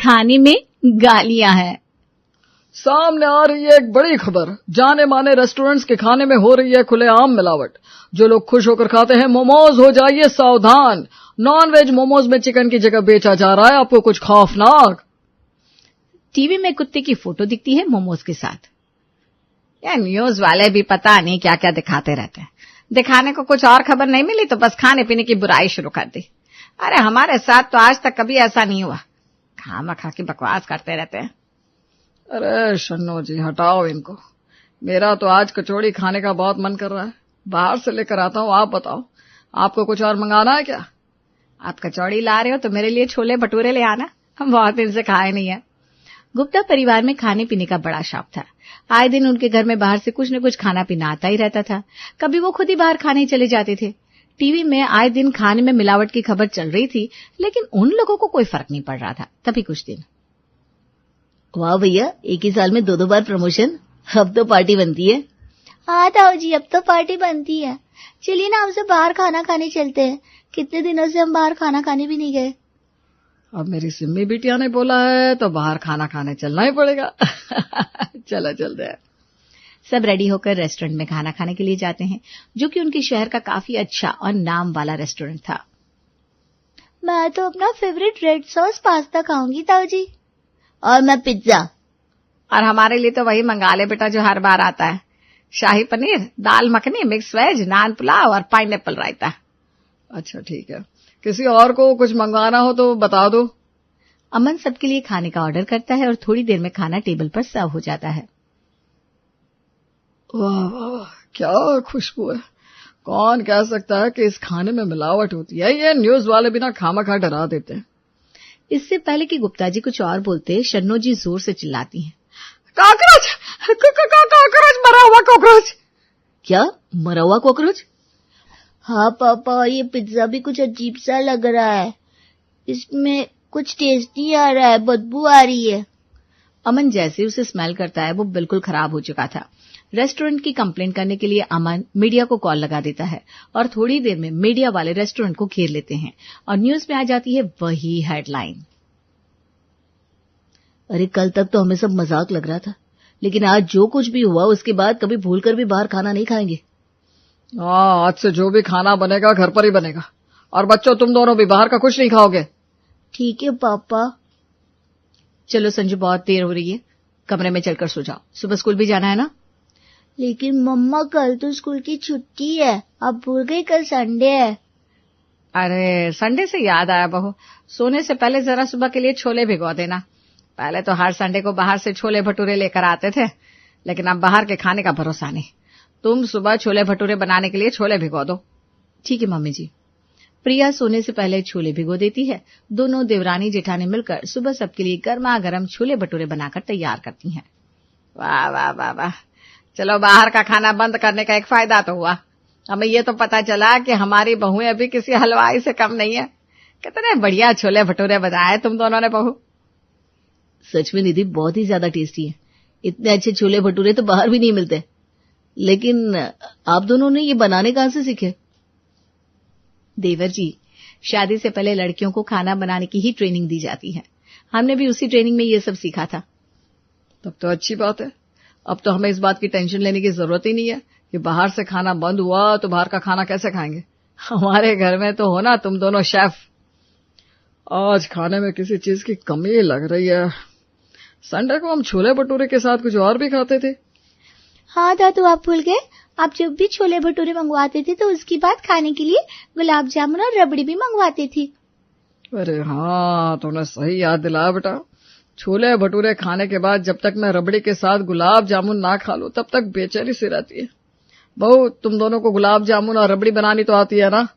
खाने में गालियां हैं। सामने आ रही है एक बड़ी खबर। जाने माने रेस्टोरेंट्स के खाने में हो रही है खुलेआम मिलावट। जो लोग खुश होकर खाते हैं मोमोज, हो जाइए सावधान। नॉन-वेज मोमोज में चिकन की जगह बेचा जा रहा है आपको कुछ खौफनाक। टीवी में कुत्ते की फोटो दिखती है मोमोज के साथ। यार न्यूज वाले भी पता नहीं क्या क्या दिखाते रहते हैं। दिखाने को कुछ और खबर नहीं मिली तो बस खाने पीने की बुराई शुरू कर दी। अरे हमारे साथ तो आज तक कभी ऐसा नहीं हुआ। खामा-खा की बकवास करते रहते हैं। अरे शन्नो जी हटाओ इनको। मेरा तो आज कचौड़ी खाने का बहुत मन कर रहा है। बाहर से लेकर आता हूँ, आप बताओ आपको कुछ और मंगाना है क्या? आप कचौड़ी ला रहे हो तो मेरे लिए छोले भटूरे ले आना, हम बहुत दिन से खाए नहीं है। गुप्ता परिवार में खाने पीने का बड़ा शौक था। आए दिन उनके घर में बाहर से कुछ न कुछ खाना पीना आता ही रहता था। कभी वो खुद ही बाहर खाने चले जाते थे। टीवी में आए दिन खाने में मिलावट की खबर चल रही थी, लेकिन उन लोगों को कोई फर्क नहीं पड़ रहा था। तभी कुछ दिन, वाह भैया, एक ही साल में 2-2 बार प्रमोशन, अब तो पार्टी बनती है। हाँ ताऊ जी, अब तो पार्टी बनती है। चलिए ना हमसे बाहर खाना खाने चलते हैं। कितने दिनों से हम बाहर खाना खाने भी नहीं गए। अब मेरी सिम्मी बिटिया ने बोला है तो बाहर खाना खाने चलना ही पड़ेगा। चलो चलते हैं। सब रेडी होकर रेस्टोरेंट में खाना खाने के लिए जाते हैं, जो कि उनके शहर का काफी अच्छा और नाम वाला रेस्टोरेंट था। मैं तो अपना फेवरेट रेड सॉस पास्ता खाऊंगी ताऊ जी। और मैं पिज्जा। और हमारे लिए तो वही मंगा ले बेटा जो हर बार आता है। शाही पनीर, दाल मखनी, मिक्स वेज, नान पुलाव और पाइनएप्पल रायता। अच्छा ठीक है, किसी और को कुछ मंगवाना हो तो बता दो। अमन सबके लिए खाने का ऑर्डर करता है और थोड़ी देर में खाना टेबल पर सर्व हो जाता है। वाह वाह, क्या खुशबू है। कौन कह सकता है कि इस खाने में मिलावट होती है। ये न्यूज वाले बिना खामा-खा डरा देते हैं। इससे पहले कि गुप्ता जी कुछ और बोलते, शन्नो जी जोर से चिल्लाती हैं, कॉकरोच, कॉकरोच, मरा हुआ कॉकरोच। क्या मरा हुआ कॉकरोच? हाँ पापा, ये पिज्जा भी कुछ अजीब सा लग रहा है। इसमें कुछ टेस्ट नहीं आ रहा है, बदबू आ रही है। अमन जैसे उसे स्मेल करता है वो बिल्कुल खराब हो चुका था। रेस्टोरेंट की कंप्लेंट करने के लिए अमन मीडिया को कॉल लगा देता है और थोड़ी देर में मीडिया वाले रेस्टोरेंट को घेर लेते हैं और न्यूज में आ जाती है वही हेडलाइन। अरे कल तक तो हमें सब मजाक लग रहा था, लेकिन आज जो कुछ भी हुआ उसके बाद कभी भूलकर भी बाहर खाना नहीं खाएंगे। हाँ, आज से जो भी खाना बनेगा घर पर ही बनेगा। और बच्चों तुम दोनों भी बाहर का कुछ नहीं खाओगे। ठीक है पापा। चलो संजू, बहुत देर हो रही है, कमरे में चलकर सो जाओ, सुबह स्कूल भी जाना है ना। लेकिन मम्मा कल तो स्कूल की छुट्टी है, आप भूल गई कल संडे है। अरे संडे से याद आया बहू, सोने से पहले जरा सुबह के लिए छोले भिगो देना। पहले तो हर संडे को बाहर से छोले भटूरे लेकर आते थे, लेकिन अब बाहर के खाने का भरोसा नहीं। तुम सुबह छोले भटूरे बनाने के लिए छोले भिगो दो। ठीक है मम्मी जी। प्रिया सोने से पहले छोले भिगो देती है। दोनों देवरानी जेठानी मिलकर सुबह सबके लिए गर्मा गर्म छोले भटूरे बनाकर तैयार करती हैं। वाह वाह वाह वाह, चलो बाहर का खाना बंद करने का एक फायदा तो हुआ। हमें ये तो पता चला कि हमारी बहुएं अभी किसी हलवाई से कम नहीं है। कितने बढ़िया छोले भटूरे बनाए तुम दोनों ने बहू। सच में निधि बहुत ही ज्यादा टेस्टी है। इतने अच्छे छोले भटूरे तो बाहर भी नहीं मिलते। लेकिन आप दोनों ने ये बनाने कहां से सीखे? देवर जी, शादी से पहले लड़कियों को खाना बनाने की ही ट्रेनिंग दी जाती है। हमने भी उसी ट्रेनिंग में ये सब सीखा था। तब तो अच्छी बात है। अब तो हमें इस बात की टेंशन लेने की जरूरत ही नहीं है कि बाहर से खाना बंद हुआ तो बाहर का खाना कैसे खाएंगे। हमारे घर में तो हो ना तुम दोनों शेफ। आज खाने में किसी चीज की कमी लग रही है। संडे को हम छोले भटूरे के साथ कुछ और भी खाते थे। हाँ दादू, आप भूल गए। आप जब भी छोले भटूरे मंगवाते थे तो उसके बाद खाने के लिए गुलाब जामुन और रबड़ी भी मंगवाते थे। अरे हाँ, तुमने सही याद दिलाया बेटा। छोले भटूरे खाने के बाद जब तक मैं रबड़ी के साथ गुलाब जामुन ना खा लूं तब तक बेचैनी सी रहती है। बहू, तुम दोनों को गुलाब जामुन और रबड़ी बनानी तो आती है ना?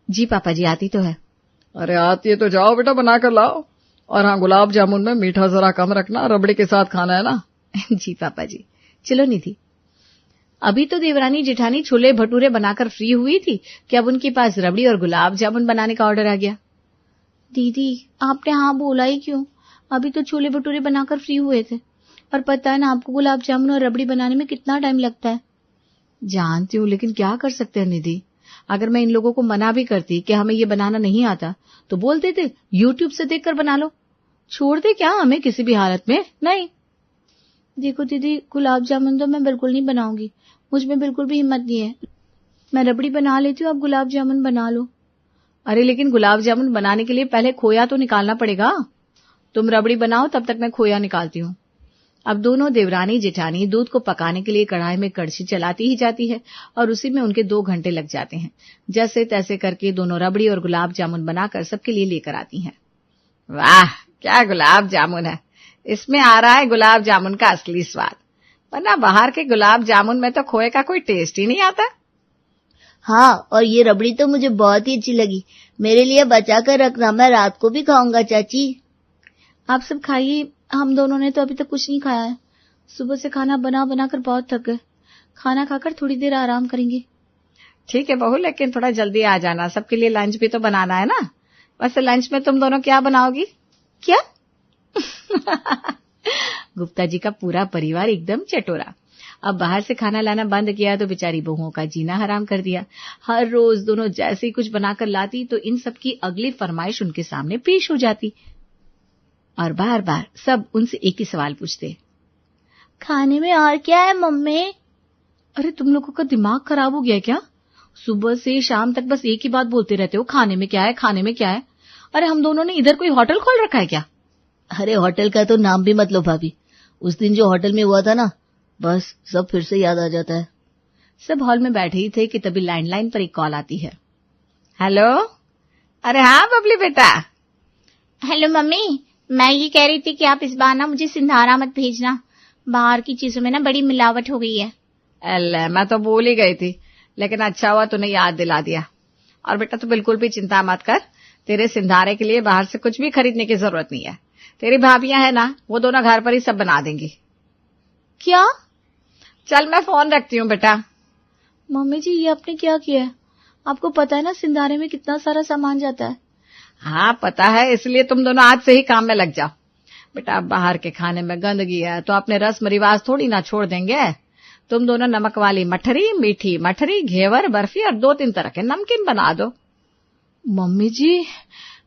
जी पापा जी, आती तो है। अरे आती है तो जाओ बेटा बना कर लाओ। और हाँ, गुलाब जामुन में मीठा जरा कम रखना, रबड़ी के साथ खाना है ना। जी पापा जी। चलो निधि, अभी तो देवरानी जेठानी छोले भटूरे बनाकर फ्री हुई थी कि अब उनके पास रबड़ी और गुलाब जामुन बनाने का ऑर्डर आ गया। दीदी, आपने हाँ बोला ही क्यों? अभी तो छोले भटूरे बनाकर फ्री हुए थे। और पता है ना आपको गुलाब जामुन और रबड़ी बनाने में कितना टाइम लगता है। जानती हूँ, लेकिन क्या कर सकते हैं निधि। अगर मैं इन लोगों को मना भी करती कि हमें ये बनाना नहीं आता तो बोलते थे यूट्यूब से देखकर बना लो। छोड़ दे क्या हमें किसी भी हालत में? नहीं। देखो दीदी, गुलाब जामुन तो मैं बिल्कुल नहीं बनाऊंगी, मुझ में बिल्कुल भी हिम्मत नहीं है। मैं रबड़ी बना लेती हूँ, आप गुलाब जामुन बना लो। अरे लेकिन गुलाब जामुन बनाने के लिए पहले खोया तो निकालना पड़ेगा। तुम रबड़ी बनाओ, तब तक मैं खोया निकालती हूँ। अब दोनों देवरानी जेठानी दूध को पकाने के लिए कढ़ाई में कड़छी चलाती ही जाती है और उसी में उनके 2 घंटे लग जाते हैं। जैसे तैसे करके दोनों रबड़ी और गुलाब जामुन बनाकर सबके लिए लेकर आती हैं। वाह, क्या गुलाब जामुन है! इसमें आ रहा है गुलाब जामुन का असली स्वाद, वरना बाहर के गुलाब जामुन में तो खोए का कोई टेस्ट ही नहीं आता। हाँ, और ये रबड़ी तो मुझे बहुत ही अच्छी लगी। मेरे लिए बचा कर रखना, मैं रात को भी खाऊंगा चाची। आप सब खाइए, हम दोनों ने तो अभी तक कुछ नहीं खाया है। सुबह से खाना बना बना कर बहुत थक गए। खाना खाकर थोड़ी देर आराम करेंगे। ठीक है बहू, लेकिन थोड़ा जल्दी आ जाना, सबके लिए लंच भी तो बनाना है ना। वैसे लंच में तुम दोनों क्या बनाओगी? क्या? गुप्ता जी का पूरा परिवार एकदम चटोरा। अब बाहर से खाना लाना बंद किया तो बेचारी बहुओं का जीना हराम कर दिया। हर रोज दोनों जैसे ही कुछ बनाकर लाती तो इन सब की अगली फरमाइश उनके सामने पेश हो जाती और बार बार सब उनसे एक ही सवाल पूछते, खाने में और क्या है मम्मी? अरे तुम लोगों का दिमाग खराब हो गया क्या? सुबह से शाम तक बस एक ही बात बोलते रहते हो, खाने में क्या है, खाने में क्या है। अरे हम दोनों ने इधर कोई होटल खोल रखा है क्या? अरे होटल का तो नाम भी मत लो भाभी, उस दिन जो होटल में हुआ था ना, बस सब फिर से याद आ जाता है। सब हॉल में बैठे ही थे कि तभी लैंडलाइन पर एक कॉल आती है। हेलो, अरे हाँ बबली बेटा। हेलो मम्मी, मैं ये कह रही थी कि आप इस बार ना मुझे सिंधारा मत भेजना, बाहर की चीजों में ना बड़ी मिलावट हो गई है। अल्ले, मैं तो भूल ही गई थी, लेकिन अच्छा हुआ तूने याद दिला दिया। और बेटा तू बिल्कुल भी चिंता मत कर, तेरे सिंधारे के लिए बाहर से कुछ भी खरीदने की जरूरत नहीं है। तेरी भाभियां है ना, वो दोनों घर पर ही सब बना देंगी। क्या? चल मैं फोन रखती हूँ बेटा। मम्मी जी, ये आपने क्या किया है? आपको पता है ना सिंधारे में कितना सारा सामान जाता है। हाँ पता है, इसलिए तुम दोनों आज से ही काम में लग जाओ। बेटा अब बाहर के खाने में गंदगी है तो अपने रस्म रिवाज थोड़ी ना छोड़ देंगे। तुम दोनों नमक वाली मठरी, मीठी मठरी, घेवर, बर्फी और 2-3 तरह के नमकीन बना दो। मम्मी जी,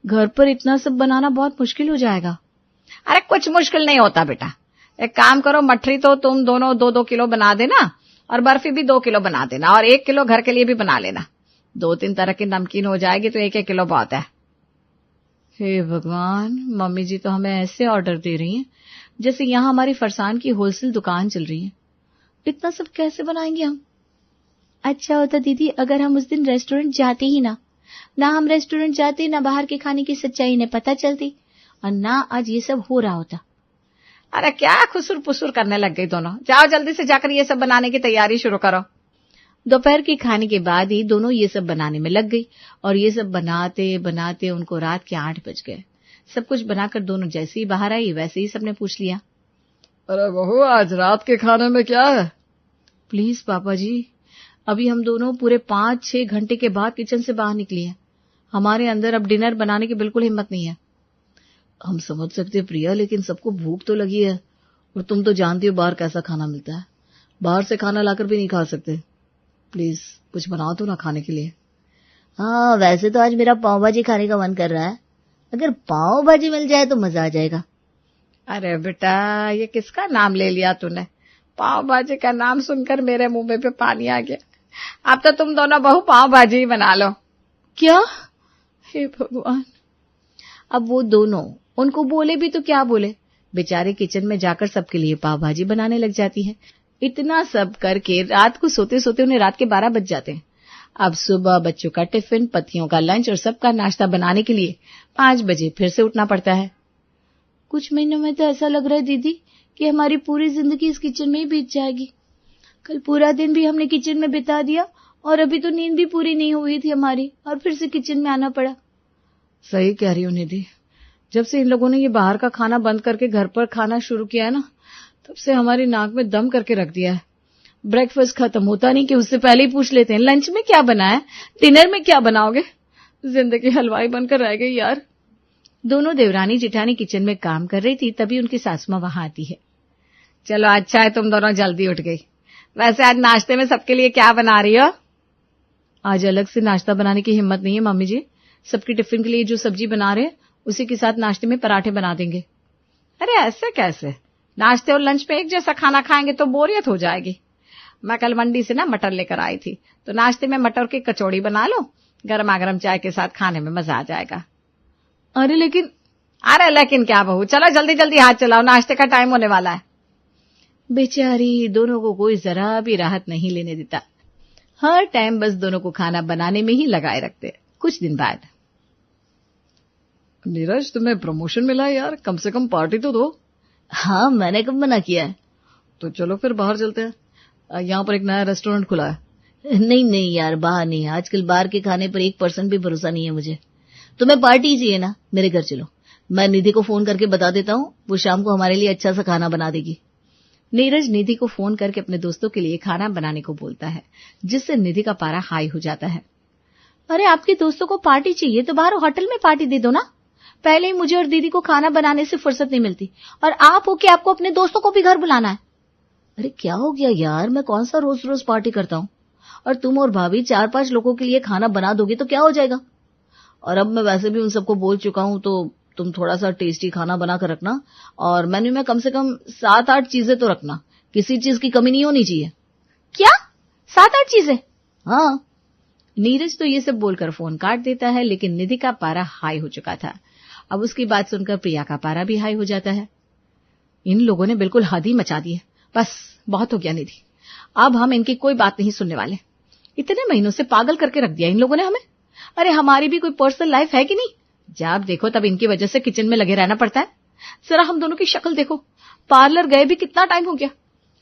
घर पर इतना सब बनाना बहुत मुश्किल हो जाएगा। अरे कुछ मुश्किल नहीं होता बेटा, एक काम करो, मठरी तो तुम दोनों 2-2 किलो बना देना और बर्फी भी 2 किलो बना देना और 1 किलो घर के लिए भी बना लेना। 2-3 तरह की नमकीन हो जाएगी तो 1-1 किलो बहुत है। हे भगवान, मम्मी जी तो हमें ऐसे ऑर्डर दे रही हैं जैसे यहाँ हमारी फरसान की होलसेल दुकान चल रही है। इतना सब कैसे बनाएंगे हम? अच्छा होता दीदी अगर हम उस दिन रेस्टोरेंट जाते ही ना हम रेस्टोरेंट जाते ना बाहर के खाने की सच्चाई ने पता चलती और ना आज ये सब हो रहा होता। अरे क्या खुसुर पुसुर करने लग गई दोनों, जाओ जल्दी से जाकर ये सब बनाने की तैयारी शुरू करो। दोपहर के खाने के बाद ही दोनों ये सब बनाने में लग गई और ये सब बनाते बनाते उनको रात के 8 बज गए। सब कुछ बनाकर दोनों जैसे ही बाहर आई वैसे ही सबने पूछ लिया, अरे बहू आज रात के खाने में क्या है? प्लीज पापा जी, अभी हम दोनों पूरे 5-6 घंटे के बाद किचन से बाहर निकली हैं। हमारे अंदर अब डिनर बनाने की बिल्कुल हिम्मत नहीं है। हम समझ सकते प्रिया, लेकिन सबको भूख तो लगी है और तुम तो जानती हो बाहर कैसा खाना मिलता है। बाहर से खाना लाकर भी नहीं खा सकते। प्लीज कुछ बनाओ तो ना खाने के लिए। हाँ, वैसे तो आज मेरा पाव भाजी खाने का मन कर रहा है। अगर पाव भाजी मिल जाए तो मजा आ जाएगा। अरे बेटा, ये किसका नाम ले लिया तूने? पाव भाजी का नाम सुनकर मेरे मुंह में पे पानी आ गया। अब तो तुम दोनों बहू पाव भाजी ही बना लो। क्या? हे भगवान। अब वो दोनों उनको बोले भी तो क्या बोले, बेचारे किचन में जाकर सबके लिए पाव भाजी बनाने लग जाती हैं। इतना सब करके रात को सोते सोते उन्हें रात के 12 बज जाते हैं। अब सुबह बच्चों का टिफिन, पतियों का लंच और सबका नाश्ता बनाने के लिए 5 बजे फिर से उठना पड़ता है। कुछ महीनों में तो ऐसा लग रहा है दीदी कि हमारी पूरी जिंदगी इस किचन में ही बीत जाएगी। कल पूरा दिन भी हमने किचन में बिता दिया और अभी तो नींद भी पूरी नहीं हुई थी हमारी और फिर से किचन में आना पड़ा। सही कह रही हो निधि, जब से इन लोगों ने ये बाहर का खाना बंद करके घर पर खाना शुरू किया है ना, तब से हमारी नाक में दम करके रख दिया है। ब्रेकफास्ट खत्म होता नहीं कि उससे पहले ही पूछ लेते हैं लंच में क्या बना है, डिनर में क्या बनाओगे। जिंदगी हलवाई बनकर रह गई यार। दोनों देवरानी जेठानी किचन में काम कर रही थी, तभी उनकी सासू मां वहां आती है। चलो अच्छा है तुम दोनों जल्दी उठ गई। वैसे आज नाश्ते में सबके लिए क्या बना रही हो? आज अलग से नाश्ता बनाने की हिम्मत नहीं है मम्मी जी। सबकी टिफिन के लिए जो सब्जी बना रहे हैं उसी के साथ नाश्ते में पराठे बना देंगे। अरे ऐसे कैसे? नाश्ते और लंच में एक जैसा खाना खाएंगे तो बोरियत हो जाएगी। मैं कल मंडी से ना मटर लेकर आई थी, तो नाश्ते में मटर की कचौड़ी बना लो, गर्मा गर्म चाय के साथ खाने में मजा आ जाएगा। अरे लेकिन क्या बहू, चलो जल्दी जल्दी हाथ चलाओ, नाश्ते का टाइम होने वाला है। बेचारी दोनों को कोई जरा भी राहत नहीं लेने देता। हर टाइम बस दोनों को खाना बनाने में ही लगाए रखते। कुछ दिन बाद, नीरज, तुम्हें प्रमोशन मिला है यार, कम से कम पार्टी तो दो। हाँ, मैंने कब मना किया है? तो चलो फिर बाहर चलते हैं, यहाँ पर एक नया रेस्टोरेंट खुला है। नहीं यार, बाहर नहीं। आजकल बाहर के खाने पर 1% भी भरोसा नहीं है मुझे। तुम्हें पार्टी चाहिए ना, मेरे घर चलो। मैं निधि को फोन करके बता देता हूँ, वो शाम को हमारे लिए अच्छा सा खाना बना देगी। नीरज निधि को फोन करके अपने दोस्तों के लिए खाना बनाने को बोलता है, जिससे निधि का पारा हाई हो जाता है। अरे आपके दोस्तों को पार्टी चाहिए तो बाहर होटल में पार्टी दे दो ना। पहले ही मुझे और दीदी को खाना बनाने से फुर्सत नहीं मिलती, और आप हो कि आपको अपने दोस्तों को भी घर बुलाना है। अरे क्या हो गया यार, मैं कौन सा रोज रोज पार्टी करता हूँ? और तुम और भाभी 4-5 लोगों के लिए खाना बना दोगे तो क्या हो जाएगा? और अब मैं वैसे भी उन सबको बोल चुका हूँ, तो तुम थोड़ा सा टेस्टी खाना बना कर रखना, और मेन्यू में कम से कम 7-8 चीजें तो रखना। किसी चीज की कमी नहीं होनी चाहिए। क्या 7-8 चीजें? हाँ। नीरज तो ये सब बोलकर फोन काट देता है, लेकिन निधि का पारा हाई हो चुका था। अब उसकी बात सुनकर प्रिया का पारा भी हाई हो जाता है। इन लोगों ने बिल्कुल हद ही मचा दी है। बस बहुत हो गया निधि, अब हम इनकी कोई बात नहीं सुनने वाले। इतने महीनों से पागल करके रख दिया इन लोगों ने हमें। अरे हमारी भी कोई पर्सनल लाइफ है कि नहीं? जब देखो तब इनकी वजह से किचन में लगे रहना पड़ता है। जरा हम दोनों की शक्ल देखो, पार्लर गए भी कितना टाइम हो गया।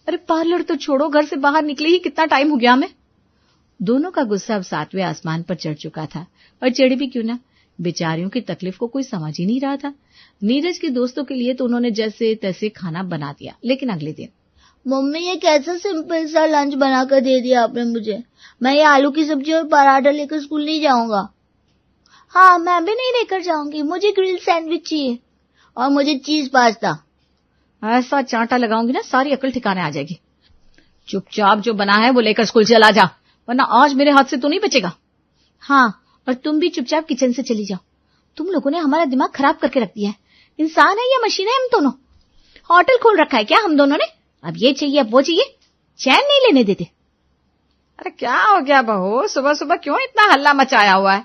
अरे पार्लर तो छोड़ो, घर से बाहर निकले ही कितना टाइम हो गया हमें। दोनों का गुस्सा अब 7वें आसमान पर चढ़ चुका था, और चढ़ी भी क्यों ना, बेचारियों की तकलीफ को कोई समझ ही नहीं रहा था। नीरज के दोस्तों के लिए तो उन्होंने जैसे तैसे खाना बना दिया, लेकिन अगले दिन, मम्मी ये कैसा सिंपल सा लंच बनाकर दे दिया आपने मुझे। मैं ये आलू की सब्जी और पराठा लेकर स्कूल नहीं जाऊंगा। हाँ, मैं भी नहीं लेकर जाऊंगी, मुझे ग्रिल सैंडविच चाहिए और मुझे चीज पास्ता। ऐसा चांटा लगाऊंगी ना सारी अकल ठिकाने आ जाएगी। चुपचाप जो बना है वो लेकर स्कूल चला जा, वरना आज मेरे हाथ से तो नहीं बचेगा। हाँ, और तुम भी चुपचाप किचन से चली जाओ। तुम लोगों ने हमारा दिमाग खराब करके रख दिया है। इंसान है या मशीन है हम दोनों? होटल खोल रखा है क्या हम दोनों ने? अब ये चाहिए अब वो चाहिए, चैन नहीं लेने देते। अरे क्या हो गया बहू, सुबह सुबह क्यों इतना हल्ला मचाया हुआ है?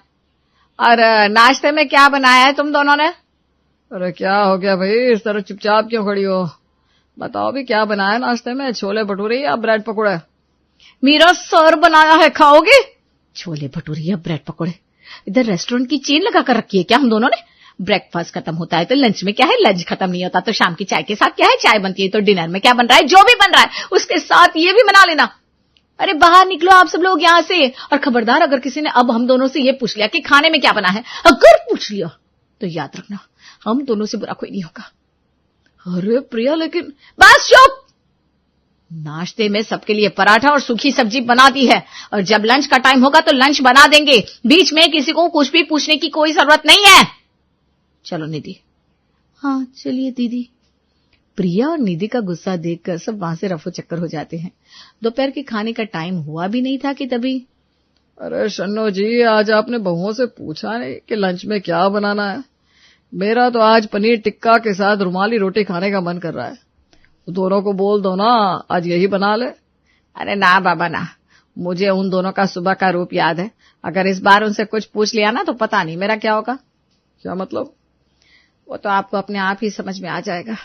और नाश्ते में क्या बनाया है तुम दोनों ने? अरे क्या हो गया भाई, इस तरह चुपचाप क्यों खड़ी हो? बताओ भी क्या बनाया नाश्ते में, छोले भटूरे या ब्रेड पकौड़े? मेरा सर बनाया है, खाओगे? छोले भटूरे या ब्रेड पकौड़े? इधर रेस्टोरेंट की चेन लगा कर रखी है क्या हम दोनों ने? ब्रेकफास्ट खत्म होता है तो लंच में क्या है, लंच खत्म नहीं होता तो शाम की चाय के साथ क्या है, चाय बनती है तो डिनर में क्या बन रहा है, जो भी बन रहा है उसके साथ ये भी बना लेना। अरे बाहर निकलो आप सब लोग यहाँ से, और खबरदार अगर किसी ने अब हम दोनों से ये पूछ लिया कि खाने में क्या बना है, अगर पूछ लिया तो याद रखना हम दोनों से बुरा कोई नहीं होगा। अरे प्रिया, लेकिन बस चुप। नाश्ते में सबके लिए पराठा और सूखी सब्जी बना दी है, और जब लंच का टाइम होगा तो लंच बना देंगे। बीच में किसी को कुछ भी पूछने की कोई जरूरत नहीं है। चलो निधि। हाँ चलिए दीदी। प्रिया और निधि का गुस्सा देखकर सब वहां से रफो चक्कर हो जाते हैं। दोपहर के खाने का टाइम हुआ भी नहीं था कि तभी, अरे शन्नो जी, आज आपने बहुओं से पूछा नहीं कि लंच में क्या बनाना है? मेरा तो आज पनीर टिक्का के साथ रुमाली रोटी खाने का मन कर रहा है। दोनों को बोल दो ना, आज यही बना ले। अरे ना बाबा ना, मुझे उन दोनों का सुबह का रूप याद है। अगर इस बार उनसे कुछ पूछ लिया ना तो पता नहीं मेरा क्या होगा। क्या मतलब? वो तो आपको अपने आप ही समझ में आ जाएगा।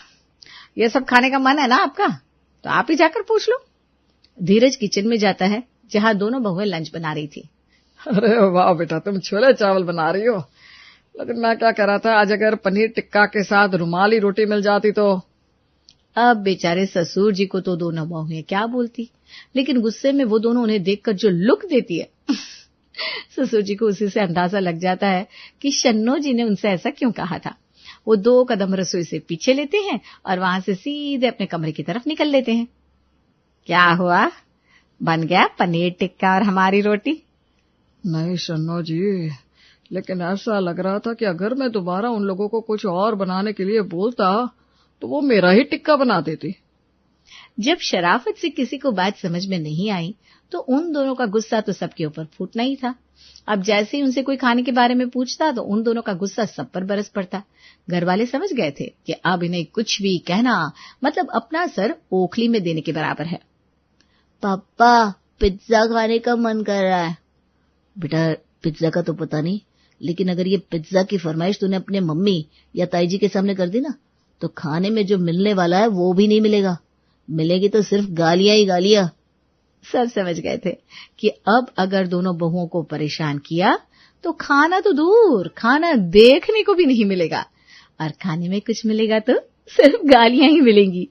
ये सब खाने का मन है ना आपका, तो आप ही जाकर पूछ लो। धीरज किचन में जाता है जहां दोनों बहुएं लंच बना रही थी। अरे वाह बेटा, तुम छोले चावल बना रही हो, लेकिन मैं क्या कह रहा था, आज अगर पनीर टिक्का के साथ रुमाली रोटी मिल जाती तो। अब बेचारे ससुर जी को तो दोनों बहुएं क्या बोलती, लेकिन गुस्से में वो दोनों उन्हें देखकर जो लुक देती है ससुर जी को उसी से अंदाजा लग जाता है कि शन्नो जी ने उनसे ऐसा क्यों कहा था। वो 2 कदम रसोई से पीछे लेते हैं और वहां से सीधे अपने कमरे की तरफ निकल लेते हैं। क्या हुआ, बन गया पनीर टिक्का और हमारी रोटी? नहीं शन्नो जी, लेकिन ऐसा लग रहा था कि अगर मैं दोबारा उन लोगों को कुछ और बनाने के लिए बोलता तो वो मेरा ही टिक्का बना देती। जब शराफत से किसी को बात समझ में नहीं आई तो उन दोनों का गुस्सा तो सबके ऊपर फूटना ही था। अब जैसे ही उनसे कोई खाने के बारे में पूछता तो उन दोनों का गुस्सा सब पर बरस पड़ता। घर वाले समझ गए थे कि अब इन्हें कुछ भी कहना मतलब अपना सर ओखली में देने के बराबर है। पापा पिज्जा खाने का मन कर रहा है। बेटा पिज्जा का तो पता नहीं, लेकिन अगर ये पिज्जा की फरमाइश तूने अपने मम्मी या ताई जी के सामने कर दी ना तो खाने में जो मिलने वाला है वो भी नहीं मिलेगा, मिलेगी तो सिर्फ गालियां ही गालियां। सब समझ गए थे कि अब अगर दोनों बहुओं को परेशान किया तो खाना तो दूर, खाना देखने को भी नहीं मिलेगा, और खाने में कुछ मिलेगा तो सिर्फ गालियां ही मिलेंगी।